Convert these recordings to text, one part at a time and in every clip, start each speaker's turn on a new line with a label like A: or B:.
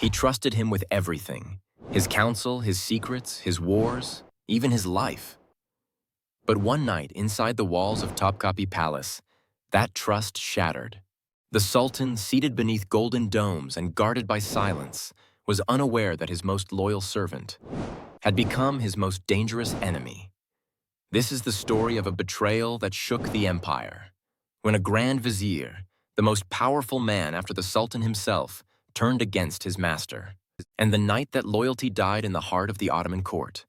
A: He trusted him with everything: his counsel, his secrets, his wars, even his life. But one night, inside the walls of Topkapi Palace, that trust shattered. The Sultan, seated beneath golden domes and guarded by silence, was unaware that his most loyal servant had become his most dangerous enemy. This is the story of a betrayal that shook the empire, when a Grand Vizier, the most powerful man after the Sultan himself, turned against his master, and the night that loyalty died in the heart of the Ottoman court.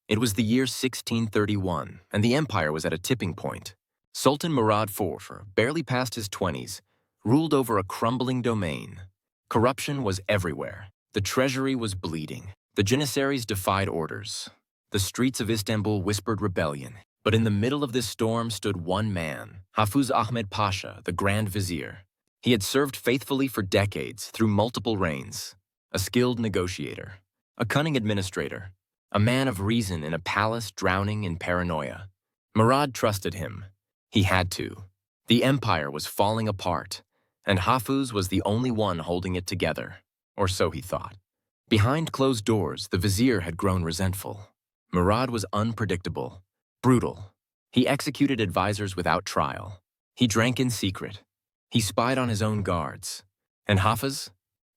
A: It was the year 1631, and the empire was at a tipping point. Sultan Murad IV, barely past his 20s, ruled over a crumbling domain. Corruption was everywhere. The treasury was bleeding. The janissaries defied orders. The streets of Istanbul whispered rebellion. But in the middle of this storm stood one man, Hafuz Ahmed Pasha, the Grand Vizier. He had served faithfully for decades through multiple reigns, a skilled negotiator, a cunning administrator, a man of reason in a palace drowning in paranoia. Murad trusted him. He had to. The empire was falling apart, and Hafuz was the only one holding it together, or so he thought. Behind closed doors, the vizier had grown resentful. Murad was unpredictable, brutal. He executed advisors without trial. He drank in secret. He spied on his own guards. And Hafez?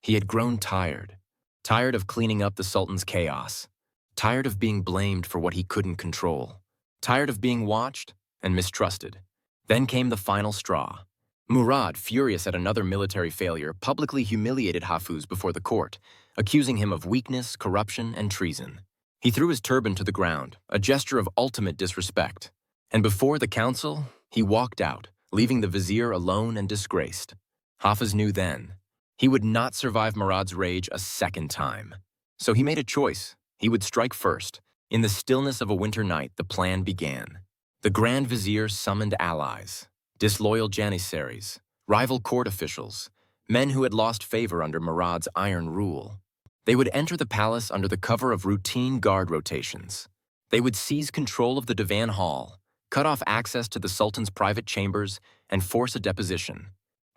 A: He had grown tired. Tired of cleaning up the Sultan's chaos. Tired of being blamed for what he couldn't control. Tired of being watched and mistrusted. Then came the final straw. Murad, furious at another military failure, publicly humiliated Hafez before the court, accusing him of weakness, corruption, and treason. He threw his turban to the ground, a gesture of ultimate disrespect. And before the council, he walked out, leaving the vizier alone and disgraced. Hafez knew then he would not survive Murad's rage a second time. So he made a choice. He would strike first. In the stillness of a winter night, the plan began. The Grand Vizier summoned allies, disloyal janissaries, rival court officials, men who had lost favor under Murad's iron rule. They would enter the palace under the cover of routine guard rotations. They would seize control of the divan hall, cut off access to the Sultan's private chambers, and force a deposition.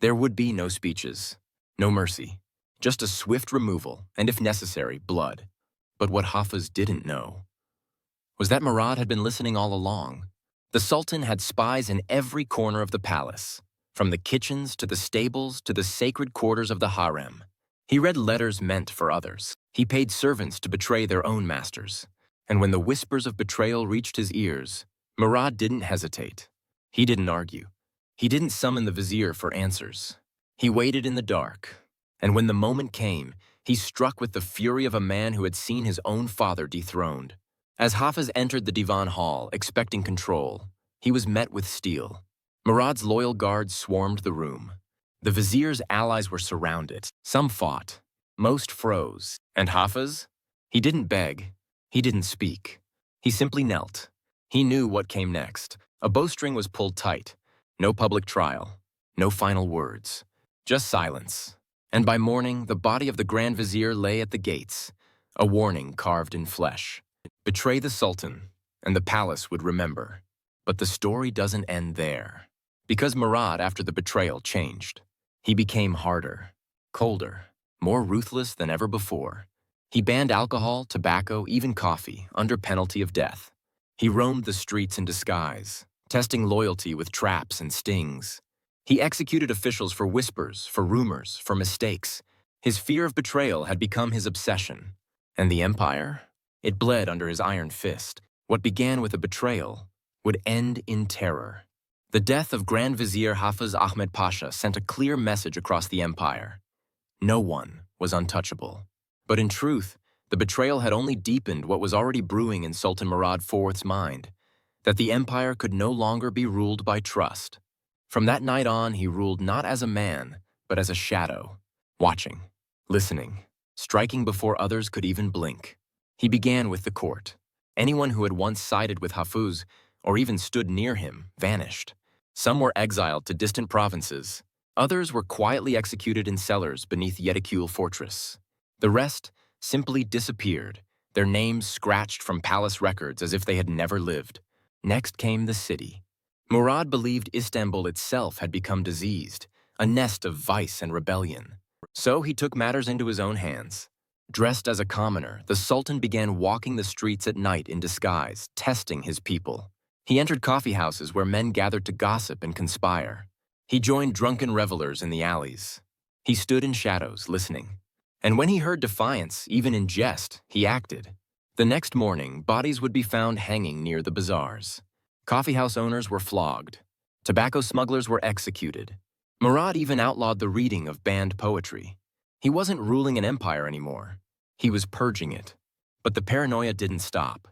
A: There would be no speeches, no mercy, just a swift removal, and if necessary, blood. But what Hafez didn't know was that Murad had been listening all along. The Sultan had spies in every corner of the palace, from the kitchens to the stables to the sacred quarters of the harem. He read letters meant for others. He paid servants to betray their own masters. And when the whispers of betrayal reached his ears, Murad didn't hesitate. He didn't argue. He didn't summon the vizier for answers. He waited in the dark. And when the moment came, he struck with the fury of a man who had seen his own father dethroned. As Hafez entered the divan hall, expecting control, he was met with steel. Murad's loyal guards swarmed the room. The vizier's allies were surrounded. Some fought. Most froze. And Hafez? He didn't beg. He didn't speak. He simply knelt. He knew what came next. A bowstring was pulled tight. No public trial. No final words. Just silence. And by morning, the body of the Grand Vizier lay at the gates, a warning carved in flesh. Betray the Sultan, and the palace would remember. But the story doesn't end there. Because Murad, after the betrayal, changed. He became harder, colder, more ruthless than ever before. He banned alcohol, tobacco, even coffee, under penalty of death. He roamed the streets in disguise, testing loyalty with traps and stings. He executed officials for whispers, for rumors, for mistakes. His fear of betrayal had become his obsession. And the empire? It bled under his iron fist. What began with a betrayal would end in terror. The death of Grand Vizier Hafez Ahmed Pasha sent a clear message across the empire. No one was untouchable. But in truth, the betrayal had only deepened what was already brewing in Sultan Murad IV's mind, that the empire could no longer be ruled by trust. From that night on, he ruled not as a man, but as a shadow, watching, listening, striking before others could even blink. He began with the court. Anyone who had once sided with Hafez, or even stood near him, vanished. Some were exiled to distant provinces. Others were quietly executed in cellars beneath Yetikule fortress. The rest simply disappeared, their names scratched from palace records as if they had never lived. Next came the city. Murad believed Istanbul itself had become diseased, a nest of vice and rebellion. So he took matters into his own hands. Dressed as a commoner, the Sultan began walking the streets at night in disguise, testing his people. He entered coffee houses where men gathered to gossip and conspire. He joined drunken revelers in the alleys. He stood in shadows, listening. And when he heard defiance, even in jest, he acted. The next morning, bodies would be found hanging near the bazaars. Coffeehouse owners were flogged. Tobacco smugglers were executed. Murad even outlawed the reading of banned poetry. He wasn't ruling an empire anymore. He was purging it. But the paranoia didn't stop.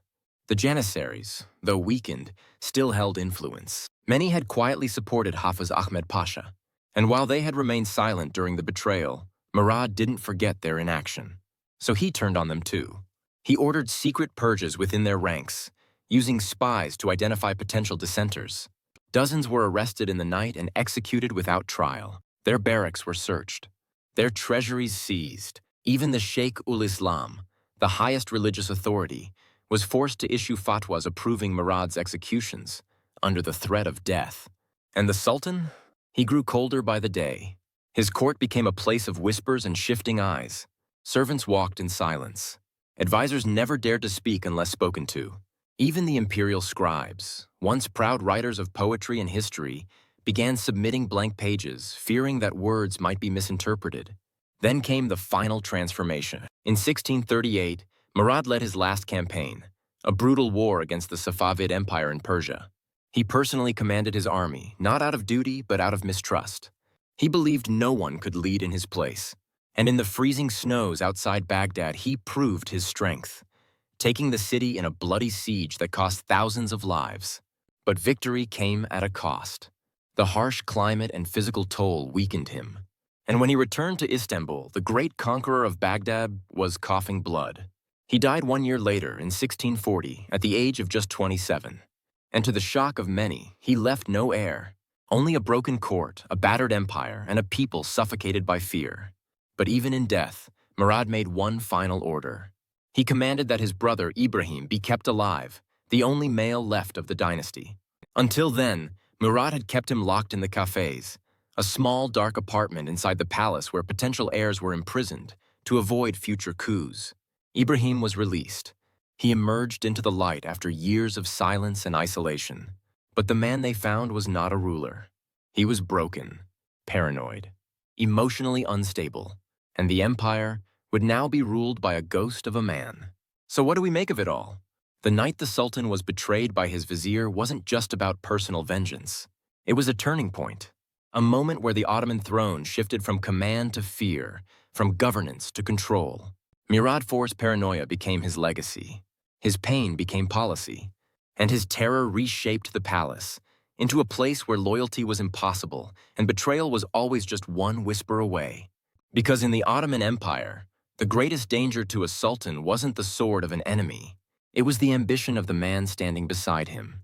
A: The Janissaries, though weakened, still held influence. Many had quietly supported Hafiz Ahmed Pasha. And while they had remained silent during the betrayal, Murad didn't forget their inaction. So he turned on them too. He ordered secret purges within their ranks, using spies to identify potential dissenters. Dozens were arrested in the night and executed without trial. Their barracks were searched. Their treasuries seized. Even the Sheikh-ul-Islam, the highest religious authority, was forced to issue fatwas approving Murad's executions, under the threat of death. And the Sultan? He grew colder by the day. His court became a place of whispers and shifting eyes. Servants walked in silence. Advisors never dared to speak unless spoken to. Even the imperial scribes, once proud writers of poetry and history, began submitting blank pages, fearing that words might be misinterpreted. Then came the final transformation. In 1638, Murad led his last campaign, a brutal war against the Safavid Empire in Persia. He personally commanded his army, not out of duty, but out of mistrust. He believed no one could lead in his place. And in the freezing snows outside Baghdad, he proved his strength, taking the city in a bloody siege that cost thousands of lives. But victory came at a cost. The harsh climate and physical toll weakened him. And when he returned to Istanbul, the great conqueror of Baghdad was coughing blood. He died 1 year later, in 1640, at the age of just 27. And to the shock of many, he left no heir. Only a broken court, a battered empire, and a people suffocated by fear. But even in death, Murad made one final order. He commanded that his brother Ibrahim be kept alive, the only male left of the dynasty. Until then, Murad had kept him locked in the cafes, a small, dark apartment inside the palace where potential heirs were imprisoned to avoid future coups. Ibrahim was released. He emerged into the light after years of silence and isolation. But the man they found was not a ruler. He was broken, paranoid, emotionally unstable, and the empire would now be ruled by a ghost of a man. So what do we make of it all? The night the Sultan was betrayed by his vizier wasn't just about personal vengeance. It was a turning point, a moment where the Ottoman throne shifted from command to fear, from governance to control. Murad IV's paranoia became his legacy. His pain became policy, and his terror reshaped the palace into a place where loyalty was impossible and betrayal was always just one whisper away. Because in the Ottoman Empire, the greatest danger to a sultan wasn't the sword of an enemy. It was the ambition of the man standing beside him.